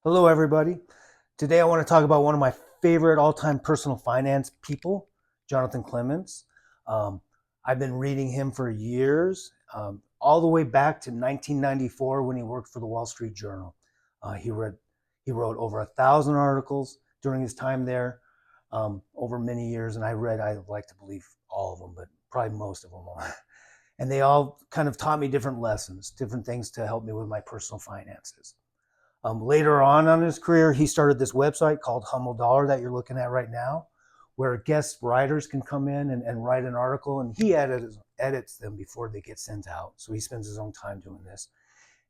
Hello, everybody. Today I want to talk about one of my favorite all-time personal finance people, Jonathan Clements. Um, I've been reading him for years, all the way back to 1994 when he worked for the Wall Street Journal. He wrote over 1,000 articles during his time there, over many years, and I like to believe all of them, but probably most of them are. And they all kind of taught me different lessons, different things to help me with my personal finances. Later on his career, he started this website called Humble Dollar that you're looking at right now, where guest writers can come in and write an article, and he edits them before they get sent out. So he spends his own time doing this,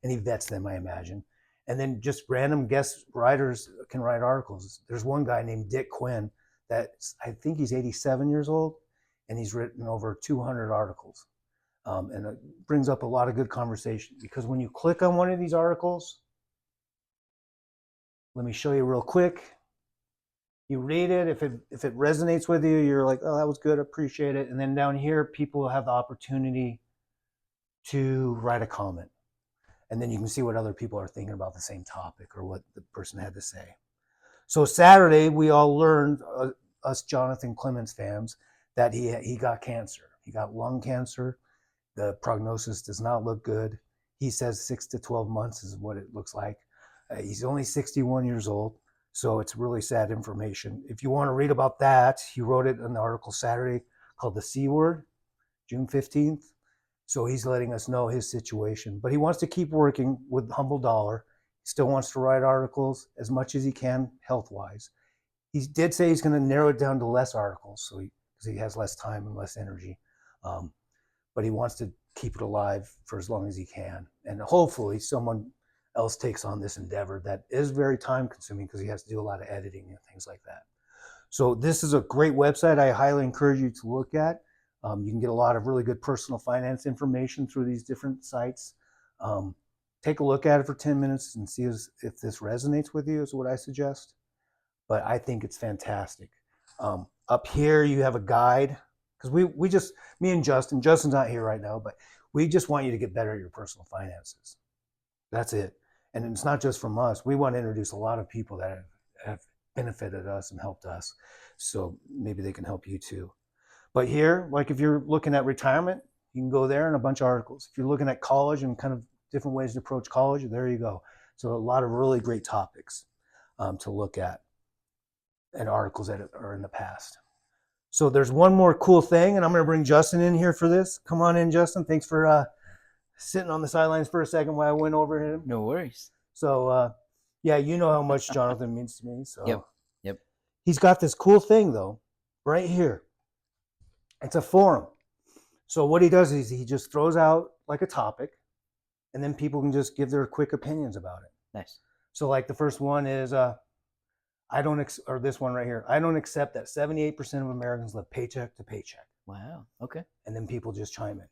and he vets them, I imagine. And then just random guest writers can write articles. There's one guy named Dick Quinn that I think he's 87 years old, and he's written over 200 articles. And it brings up a lot of good conversation because when you click on one of these articles, let me show you real quick. You read it. If it resonates with you, you're like, oh, that was good. Appreciate it. And then down here, people have the opportunity to write a comment. And then you can see what other people are thinking about the same topic or what the person had to say. So Saturday, we all learned, us Jonathan Clements fans, that he got cancer. He got lung cancer. The prognosis does not look good. He says 6 to 12 months is what it looks like. He's only 61 years old, so it's really sad information. If you want to read about that, he wrote it in the article Saturday called The C Word, June 15th. So he's letting us know his situation. But he wants to keep working with Humble Dollar. He still wants to write articles as much as he can health-wise. He did say he's going to narrow it down to less articles because he has less time and less energy. But he wants to keep it alive for as long as he can. And hopefully someone else takes on this endeavor that is very time consuming because he has to do a lot of editing and things like that. So this is a great website. I highly encourage you to look at. You can get a lot of really good personal finance information through these different sites. Take a look at it for 10 minutes and see if this resonates with you is what I suggest. But I think it's fantastic. Up here you have a guide because we just, me and Justin's not here right now, but we just want you to get better at your personal finances. That's it. And it's not just from us. We want to introduce a lot of people that have benefited us and helped us. So maybe they can help you too. But here, like if you're looking at retirement, you can go there and a bunch of articles. If you're looking at college and kind of different ways to approach college, there you go. So a lot of really great topics to look at and articles that are in the past. So there's one more cool thing, and I'm going to bring Justin in here for this. Come on in, Justin. Thanks for sitting on the sidelines for a second while I went over him. No worries. So, yeah, you know how much Jonathan means to me. So, Yep. He's got this cool thing though, right here. It's a forum. So what he does is he just throws out like a topic, and then people can just give their quick opinions about it. Nice. So, like the first one is, or this one right here. I don't accept that 78% of Americans live paycheck to paycheck. Wow. Okay. And then people just chime in.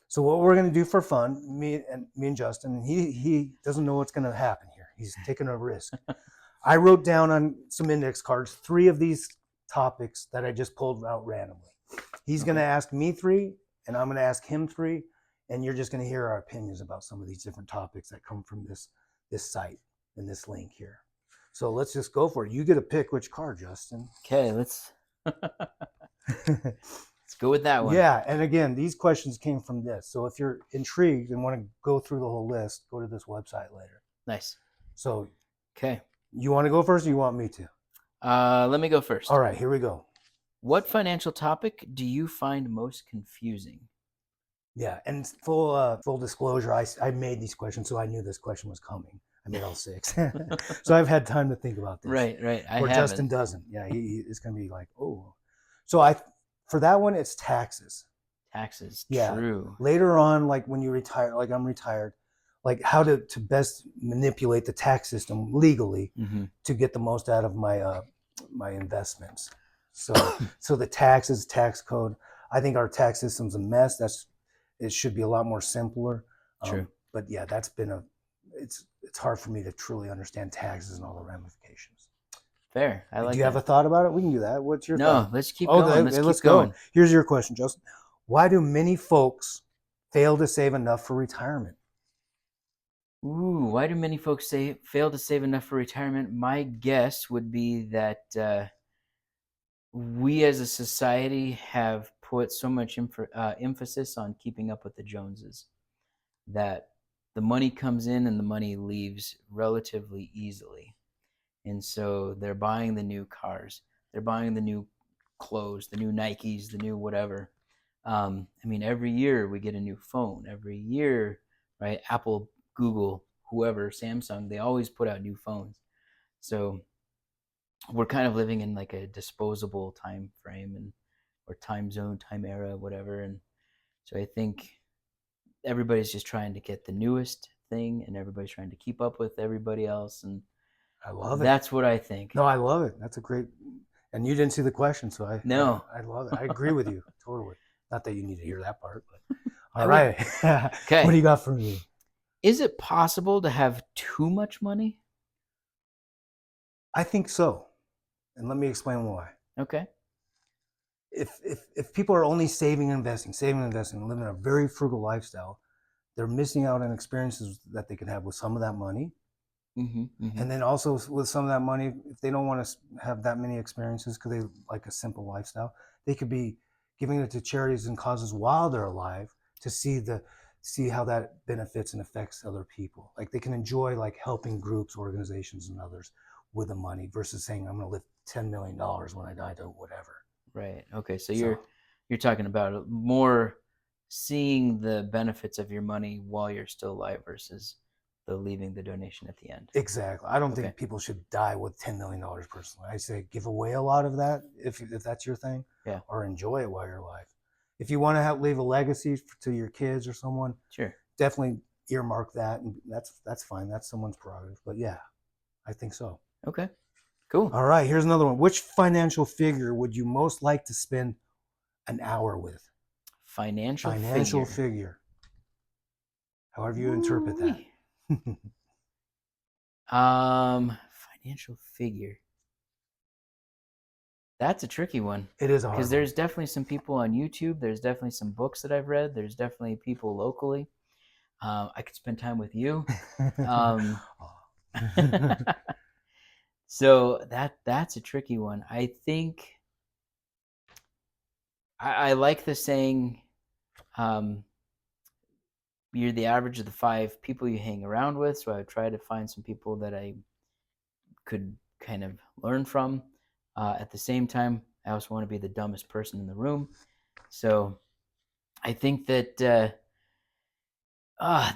So what we're going to do for fun, me and Justin, he doesn't know what's going to happen here. He's taking a risk. I wrote down on some index cards 3 of these topics that I just pulled out randomly. He's going to ask me 3, and I'm going to ask him 3, and you're just going to hear our opinions about some of these different topics that come from this site and this link here. So let's just go for it. You get to pick which card, Justin. Okay, let's go with that one. Yeah, and again, these questions came from this. So if you're intrigued and want to go through the whole list, go to this website later. Nice. So, okay. You want to go first or you want me to? Let me go first. All right, here we go. What financial topic do you find most confusing? Yeah, and full disclosure, I made these questions, so I knew this question was coming. I made all 6. So I've had time to think about this. Right. Or Justin doesn't. Yeah, it's going to be like, oh. So for that one, it's taxes. Taxes. Yeah. True. Later on, like when you retire, like I'm retired, like how to best manipulate the tax system legally to get the most out of my my investments. So the taxes, tax code. I think our tax system's a mess. It should be a lot more simpler. True. But yeah, that's been it's hard for me to truly understand taxes and all the ramifications. Fair. I like. Do you have a thought about it? We can do that. What's your thought? No, let's keep going. Let's go. Here's your question, Justin. Why do many folks fail to save enough for retirement? Ooh, why do many folks fail to save enough for retirement? My guess would be that we as a society have put so much emphasis on keeping up with the Joneses that the money comes in and the money leaves relatively easily. And so they're buying the new cars, they're buying the new clothes, the new Nikes, the new whatever. I mean, every year we get a new phone. Every year, right? Apple, Google, whoever, Samsung, they always put out new phones. So we're kind of living in like a disposable time frame and or time zone, time era, whatever. And so I think everybody's just trying to get the newest thing, and everybody's trying to keep up with everybody else, and I love it. that's what I think. No, I love it. That's a great. And you didn't see the question, so No. I love it. I agree with you totally. Not that you need to hear that part, but all I right. Okay. What do you got for me? Is it possible to have too much money? I think so, and let me explain why. Okay. If people are only saving and investing, and living a very frugal lifestyle, they're missing out on experiences that they can have with some of that money. And then also with some of that money, if they don't want to have that many experiences because they like a simple lifestyle, they could be giving it to charities and causes while they're alive to see how that benefits and affects other people. Like they can enjoy like helping groups, organizations, and others with the money versus saying I'm going to live $10 million when I die to whatever. Right. Okay. So you're talking about more seeing the benefits of your money while you're still alive versus the leaving the donation at the end. Exactly. I don't Okay. think people should die with $10 million personally. I say give away a lot of that if that's your thing, Yeah. or enjoy it while you're alive. If you want to leave a legacy to your kids or someone, Sure. definitely earmark that, and that's fine. That's someone's prerogative. But yeah, I think so. Okay. Cool. All right, here's another one. Which financial figure would you most like to spend an hour with? Financial figure. However you interpret that. Financial figure. That's a tricky one. It is a hard because one. there's definitely some people on YouTube. There's definitely some books that I've read. There's definitely people locally. I could spend time with you. So that's a tricky one. I think I like the saying, you're the average of the 5 people you hang around with. So I would try to find some people that I could kind of learn from. At the same time, I also want to be the dumbest person in the room. So I think that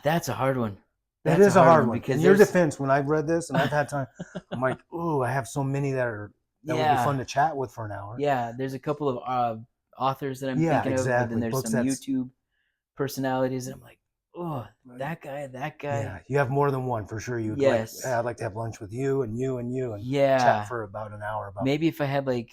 that's a hard one. That is a hard one. Because in your defense, when I've read this and I've had time, I'm like, ooh, I have so many that would be fun to chat with for an hour. Yeah, there's a couple of authors that I'm thinking of, but then there's books some YouTube personalities, and I'm like, oh, that guy. Yeah, you have more than one for sure. You yes. I'd like to have lunch with you and you and you and yeah, chat for about an hour. Maybe if I had like,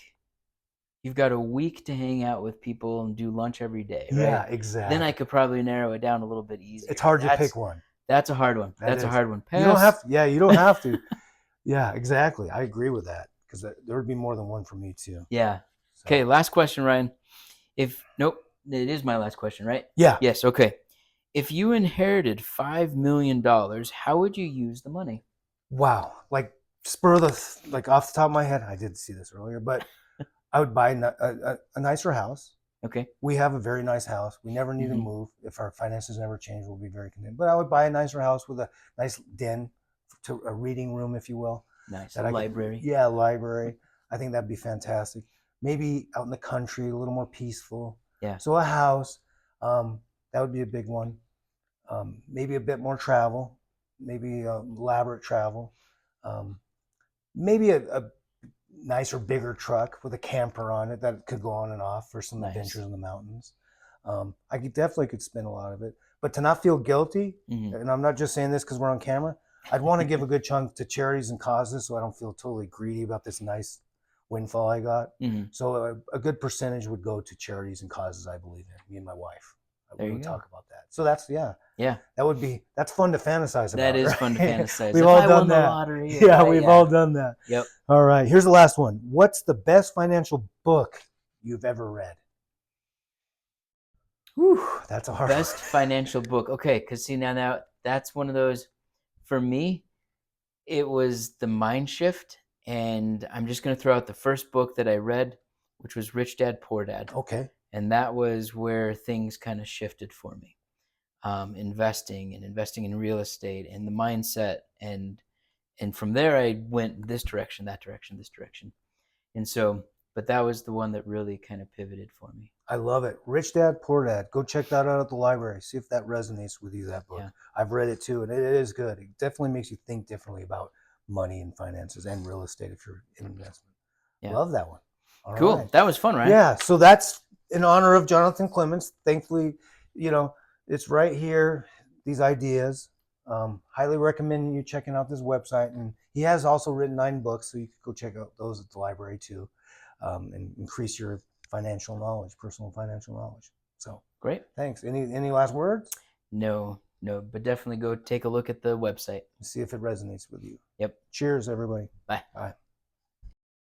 you've got a week to hang out with people and do lunch every day, right? Yeah, exactly. Then I could probably narrow it down a little bit easier. It's hard to pick one. That's a hard one. That's a hard one. Pass. You don't have to. Yeah, you don't have to. Yeah, exactly. I agree with that because there would be more than one for me too. Yeah. So. Okay, last question, Ryan. Nope, it is my last question, right? Yeah. Yes. Okay. If you inherited $5 million, how would you use the money? Wow. Like off the top of my head, I did see this earlier, but I would buy a nicer house. Okay. We have a very nice house. We never need to move. If our finances never change, we'll be very content. But I would buy a nicer house with a nice den, to a reading room, if you will. Nice. Library. Library. I think that'd be fantastic. Maybe out in the country, a little more peaceful. Yeah. So a house, that would be a big one. Maybe a bit more travel, maybe elaborate travel. Maybe a nicer, bigger truck with a camper on it that could go on and off for some adventures in the mountains. I definitely could spend a lot of it, but to not feel guilty, and I'm not just saying this because we're on camera, I'd want to give a good chunk to charities and causes so I don't feel totally greedy about this nice windfall I got. So a good percentage would go to charities and causes I believe in, me and my wife. We would talk about that. So that's, that's fun to fantasize about. That is fun to fantasize. We've all done that. We've all done that. Yep. All right. Here's the last one. What's the best financial book you've ever read? Whew, that's a hard Best financial book. Okay, because see now that's one of those. For me, it was the mind shift. And I'm just going to throw out the first book that I read, which was Rich Dad, Poor Dad. Okay. And that was where things kind of shifted for me. Investing in real estate and the mindset. And from there, I went this direction, that direction, this direction. And so, but that was the one that really kind of pivoted for me. I love it. Rich Dad, Poor Dad. Go check that out at the library. See if that resonates with you, that book. Yeah. I've read it too, and it is good. It definitely makes you think differently about money and finances and real estate if you're in investment. Yeah. Love that one. All Cool. right. That was fun, right? Yeah. So that's in honor of Jonathan Clements. Thankfully, it's right here, these ideas. Highly recommend you checking out this website. And he has also written 9 books, so you could go check out those at the library too, and increase your financial knowledge, personal financial knowledge. So Great. thanks. Any last words? No, but definitely go take a look at the website. See if it resonates with you. Yep. Cheers, everybody. Bye. Bye.